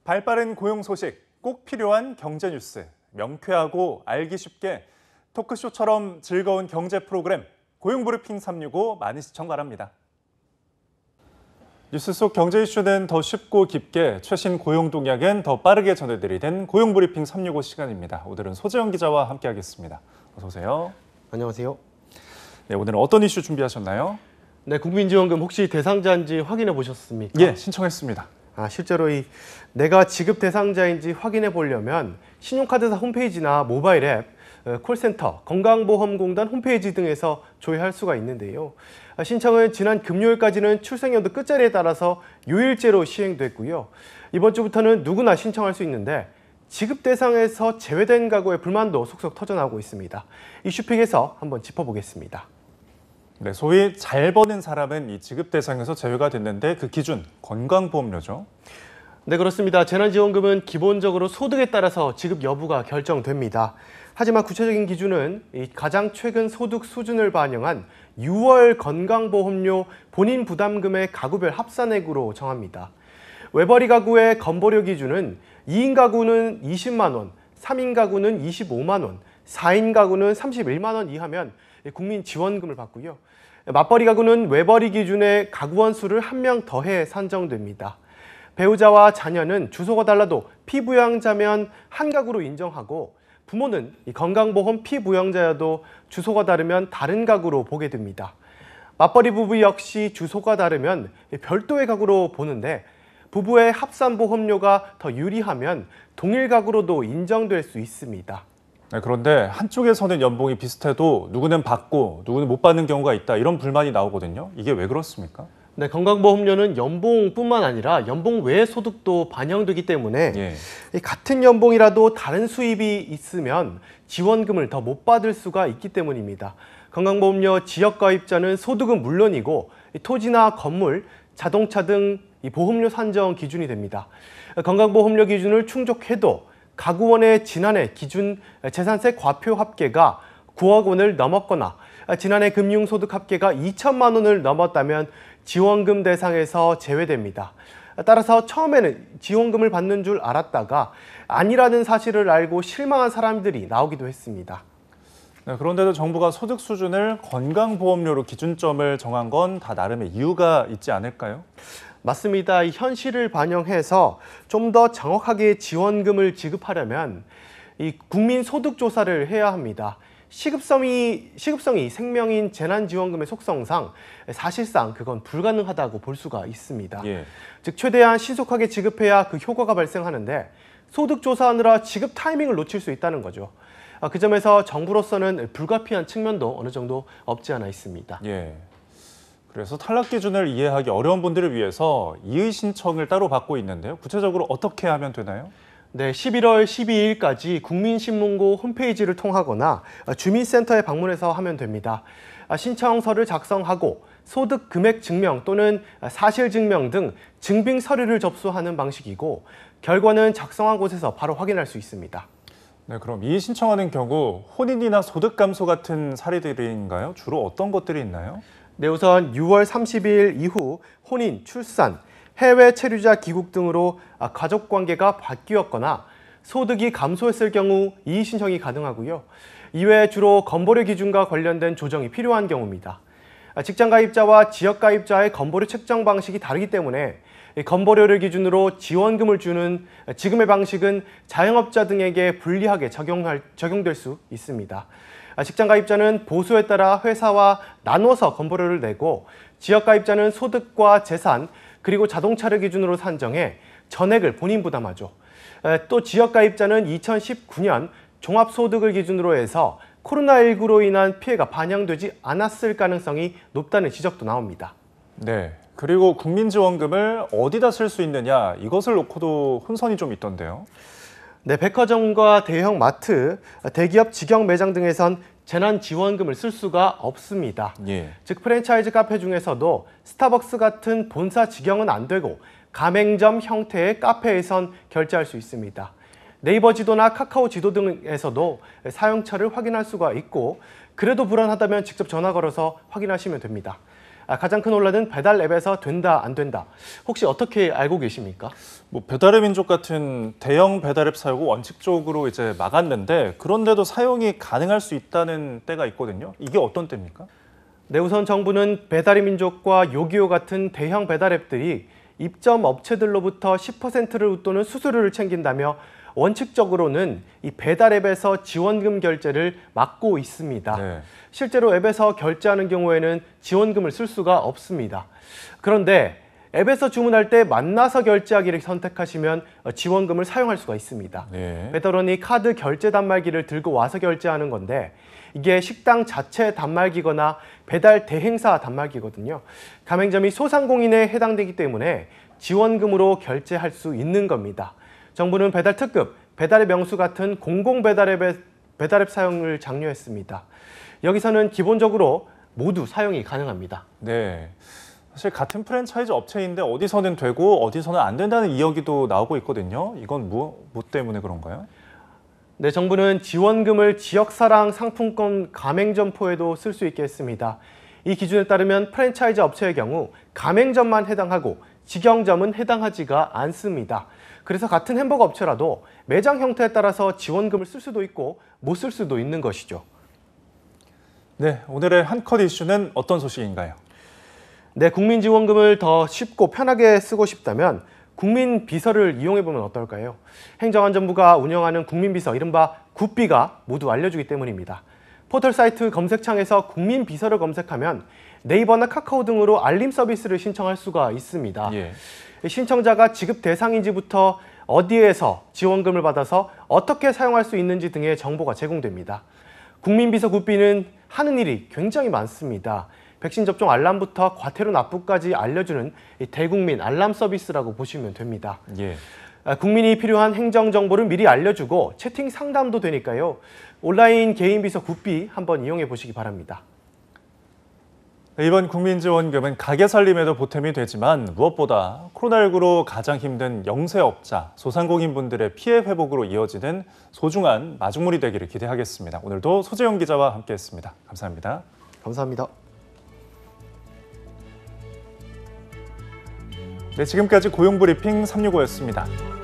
발빠른 고용 소식, 꼭 필요한 경제 뉴스, 명쾌하고 알기 쉽게 토크쇼처럼 즐거운 경제 프로그램 고용브리핑 365 많은 시청 바랍니다. 뉴스 속 경제 이슈는 더 쉽고 깊게, 최신 고용 동향은 더 빠르게 전해드리는 고용브리핑 365 시간입니다. 오늘은 소재영 기자와 함께하겠습니다. 어서 오세요. 안녕하세요. 네, 오늘은 어떤 이슈 준비하셨나요? 네, 국민지원금 혹시 대상자인지 확인해 보셨습니까? 예, 신청했습니다. 실제로 내가 지급 대상자인지 확인해 보려면 신용카드사 홈페이지나 모바일 앱, 콜센터, 건강보험공단 홈페이지 등에서 조회할 수가 있는데요. 신청은 지난 금요일까지는 출생연도 끝자리에 따라서 요일제로 시행됐고요. 이번 주부터는 누구나 신청할 수 있는데 지급 대상에서 제외된 가구의 불만도 속속 터져나오고 있습니다. 이슈픽에서 한번 짚어보겠습니다. 네, 소위 잘 버는 사람은 이 지급 대상에서 제외가 됐는데 그 기준, 건강보험료죠? 네, 그렇습니다. 재난지원금은 기본적으로 소득에 따라서 지급 여부가 결정됩니다. 하지만 구체적인 기준은 가장 최근 소득 수준을 반영한 6월 건강보험료 본인 부담금의 가구별 합산액으로 정합니다. 외벌이 가구의 건보료 기준은 2인 가구는 20만 원, 3인 가구는 25만 원, 4인 가구는 31만 원 이하면 국민지원금을 받고요. 맞벌이 가구는 외벌이 기준의 가구원 수를 한 명 더해 산정됩니다. 배우자와 자녀는 주소가 달라도 피부양자면 한 가구로 인정하고 부모는 건강보험 피부양자여도 주소가 다르면 다른 가구로 보게 됩니다. 맞벌이 부부 역시 주소가 다르면 별도의 가구로 보는데 부부의 합산보험료가 더 유리하면 동일 가구로도 인정될 수 있습니다. 네, 그런데 한쪽에서는 연봉이 비슷해도 누구는 받고 누구는 못 받는 경우가 있다, 이런 불만이 나오거든요. 이게 왜 그렇습니까? 네, 건강보험료는 연봉뿐만 아니라 연봉 외의 소득도 반영되기 때문에 같은 연봉이라도 다른 수입이 있으면 지원금을 더 못 받을 수가 있기 때문입니다. 건강보험료 지역가입자는 소득은 물론이고 토지나 건물, 자동차 등 보험료 산정 기준이 됩니다. 건강보험료 기준을 충족해도 가구원의 지난해 기준 재산세 과표 합계가 9억 원을 넘었거나 지난해 금융소득 합계가 2천만 원을 넘었다면 지원금 대상에서 제외됩니다. 따라서 처음에는 지원금을 받는 줄 알았다가 아니라는 사실을 알고 실망한 사람들이 나오기도 했습니다. 네, 그런데도 정부가 소득 수준을 건강보험료로 기준점을 정한 건 다 나름의 이유가 있지 않을까요? 맞습니다. 현실을 반영해서 좀 더 정확하게 지원금을 지급하려면 국민소득조사를 해야 합니다. 시급성이 생명인 재난지원금의 속성상 사실상 그건 불가능하다고 볼 수가 있습니다. 즉 최대한 신속하게 지급해야 그 효과가 발생하는데 소득조사하느라 지급 타이밍을 놓칠 수 있다는 거죠. 그 점에서 정부로서는 불가피한 측면도 어느 정도 없지 않아 있습니다. 그래서 탈락 기준을 이해하기 어려운 분들을 위해서 이의 신청을 따로 받고 있는데요. 구체적으로 어떻게 하면 되나요? 네, 11월 12일까지 국민신문고 홈페이지를 통하거나 주민센터에 방문해서 하면 됩니다. 신청서를 작성하고 소득 금액 증명 또는 사실 증명 등 증빙 서류를 접수하는 방식이고 결과는 작성한 곳에서 바로 확인할 수 있습니다. 네, 그럼 이의 신청하는 경우 혼인이나 소득 감소 같은 사례들인가요? 주로 어떤 것들이 있나요? 네, 우선 6월 30일 이후 혼인, 출산, 해외 체류자 귀국 등으로 가족관계가 바뀌었거나 소득이 감소했을 경우 이의 신청이 가능하고요. 이외에 주로 건보료 기준과 관련된 조정이 필요한 경우입니다. 직장가입자와 지역가입자의 건보료 책정 방식이 다르기 때문에 건보료를 기준으로 지원금을 주는 지금의 방식은 자영업자 등에게 불리하게 적용될 수 있습니다. 직장가입자는 보수에 따라 회사와 나눠서 건보료를 내고 지역가입자는 소득과 재산 그리고 자동차를 기준으로 산정해 전액을 본인 부담하죠. 또 지역가입자는 2019년 종합소득을 기준으로 해서 코로나19로 인한 피해가 반영되지 않았을 가능성이 높다는 지적도 나옵니다. 네, 그리고 국민지원금을 어디다 쓸 수 있느냐, 이것을 놓고도 혼선이 좀 있던데요. 네, 백화점과 대형 마트, 대기업 직영 매장 등에선 재난지원금을 쓸 수가 없습니다. 즉 프랜차이즈 카페 중에서도 스타벅스 같은 본사 직영은 안 되고 가맹점 형태의 카페에선 결제할 수 있습니다. 네이버 지도나 카카오 지도 등에서도 사용처를 확인할 수가 있고 그래도 불안하다면 직접 전화 걸어서 확인하시면 됩니다. 가장 큰 논란은 배달 앱에서 된다, 안 된다. 혹시 어떻게 알고 계십니까? 배달의 민족 같은 대형 배달앱 사용을 원칙적으로 이제 막았는데 그런데도 사용이 가능할 수 있다는 때가 있거든요. 이게 어떤 때입니까? 네, 우선 정부는 배달의 민족과 요기요 같은 대형 배달앱들이 입점 업체들로부터 10%를 웃도는 수수료를 챙긴다며 원칙적으로는 이 배달앱에서 지원금 결제를 막고 있습니다. 네. 실제로 앱에서 결제하는 경우에는 지원금을 쓸 수가 없습니다. 그런데 앱에서 주문할 때 만나서 결제하기를 선택하시면 지원금을 사용할 수가 있습니다. 네. 배달원이 카드 결제 단말기를 들고 와서 결제하는 건데 이게 식당 자체 단말기거나 배달 대행사 단말기거든요. 가맹점이 소상공인에 해당되기 때문에 지원금으로 결제할 수 있는 겁니다. 정부는 배달 특급, 배달의 명수 같은 공공 배달앱 사용을 장려했습니다. 여기서는 기본적으로 모두 사용이 가능합니다. 네. 사실 같은 프랜차이즈 업체인데 어디서는 되고 어디서는 안 된다는 이야기도 나오고 있거든요. 이건 뭐 때문에 그런가요? 네, 정부는 지원금을 지역사랑 상품권 가맹점포에도 쓸 수 있게 했습니다. 이 기준에 따르면 프랜차이즈 업체의 경우 가맹점만 해당하고 직영점은 해당하지가 않습니다. 그래서 같은 햄버거 업체라도 매장 형태에 따라서 지원금을 쓸 수도 있고 못 쓸 수도 있는 것이죠. 네, 오늘의 한컷 이슈는 어떤 소식인가요? 네, 국민지원금을 더 쉽고 편하게 쓰고 싶다면 국민비서를 이용해보면 어떨까요? 행정안전부가 운영하는 국민비서, 이른바 국비가 모두 알려주기 때문입니다. 포털 사이트 검색창에서 국민비서를 검색하면 네이버나 카카오 등으로 알림 서비스를 신청할 수가 있습니다. 예. 신청자가 지급 대상인지부터 어디에서 지원금을 받아서 어떻게 사용할 수 있는지 등의 정보가 제공됩니다. 국민비서 국비는 하는 일이 굉장히 많습니다. 백신 접종 알람부터 과태료 납부까지 알려주는 대국민 알람 서비스라고 보시면 됩니다. 예. 국민이 필요한 행정 정보를 미리 알려주고 채팅 상담도 되니까요. 온라인 개인비서 국비 한번 이용해 보시기 바랍니다. 이번 국민지원금은 가게 살림에도 보탬이 되지만 무엇보다 코로나19로 가장 힘든 영세업자, 소상공인분들의 피해 회복으로 이어지는 소중한 마중물이 되기를 기대하겠습니다. 오늘도 소재영 기자와 함께했습니다. 감사합니다. 감사합니다. 네, 지금까지 고용브리핑 365였습니다.